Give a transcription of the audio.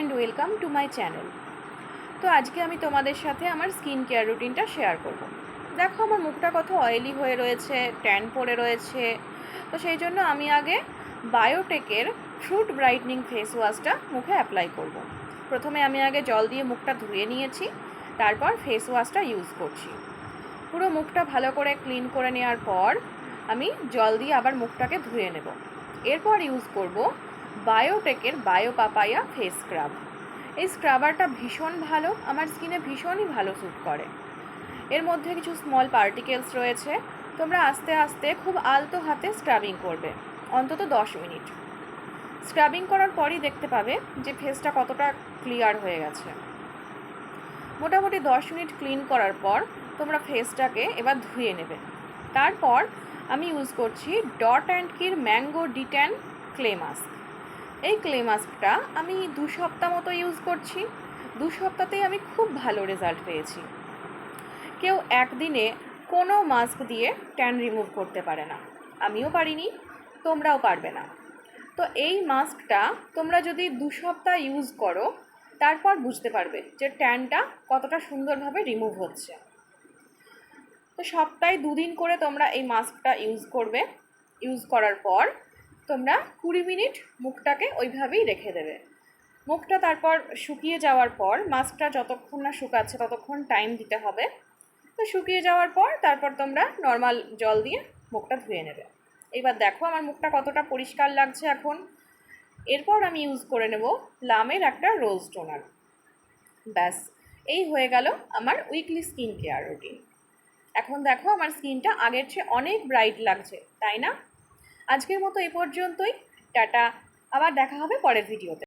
And welcome to my channel. তো আজকে আমি তোমাদের সাথে আমার স্কিন কেয়ার রুটিনটা শেয়ার করব। দেখো আমার মুখটা কত অয়েলি হয়ে রয়েছে, ট্যান পড়ে রয়েছে। তো সেই জন্য আমি আগে বায়োটেকের ফ্রুট ব্রাইটনিং ফেস ওয়াশটা মুখে অ্যাপ্লাই করব। প্রথমে আমি আগে জল দিয়ে মুখটা ধুয়ে নিয়েছি, তারপর ফেস ওয়াশটা ইউজ করছি। পুরো মুখটা ভালো করে ক্লিন করে নেওয়ার পর আমি জল দিয়ে আবার মুখটাকে ধুয়ে নেব। এরপর ইউজ করব বায়োটেকের বায়ো পাপায়া ফেস স্ক্রাব। এই স্ক্রাবারটা ভীষণ ভালো, আমার স্কিনে ভীষণই ভালো স্যুট করে। এর মধ্যে কিছু স্মল পার্টিকেলস রয়েছে। তোমরা আস্তে আস্তে খুব আলতো হাতে স্ক্রাবিং করবে, অন্তত 10 মিনিট। স্ক্রাবিং করার পরই দেখতে পাবে যে ফেসটা কতটা ক্লিয়ার হয়ে গেছে। মোটামুটি 10 মিনিট ক্লিন করার পর তোমরা ফেসটাকে এবার ধুয়ে নেবে। তারপর আমি ইউজ করছি ডট অ্যান্ড কির ম্যাঙ্গো ডিট্যান ক্লে মাস্ক। এই ক্লে মাস্কটা আমি 2 সপ্তাহ মতো ইউজ করছি। 2 সপ্তাহতেই আমি খুব ভালো রেজাল্ট পেয়েছি। কেউ একদিনে কোনো মাস্ক দিয়ে ট্যান রিমুভ করতে পারে না, আমিও পারিনি, তোমরাও পারবে না। তো এই মাস্কটা তোমরা যদি 2 সপ্তাহ ইউজ করো, তারপর বুঝতে পারবে যে ট্যানটা কতটা সুন্দরভাবে রিমুভ হচ্ছে। তো সপ্তাহে 2 দিন করে তোমরা এই মাস্কটা ইউজ করবে। ইউজ করার পর তোমরা 20 মিনিট মুখটাকে ওইভাবেই রেখে দেবে। মুখটা তারপর শুকিয়ে যাওয়ার পর, মাস্কটা যতক্ষণ না শুকাচ্ছে ততক্ষণ টাইম দিতে হবে। তো শুকিয়ে যাওয়ার পর তারপর তোমরা নর্মাল জল দিয়ে মুখটা ধুয়ে নেবে। এবার দেখো আমার মুখটা কতটা পরিষ্কার লাগছে এখন। এরপর আমি ইউজ করে নেব প্লামের একটা রোজ টোনার। ব্যাস, এই হয়ে গেল আমার উইকলি স্কিন কেয়ার রুটিন। এখন দেখো আমার স্কিনটা আগের চেয়ে অনেক ব্রাইট লাগছে, তাই না? আজকের মতো এ পর্যন্তই। টাটা, আবার দেখা হবে পরের ভিডিওতে।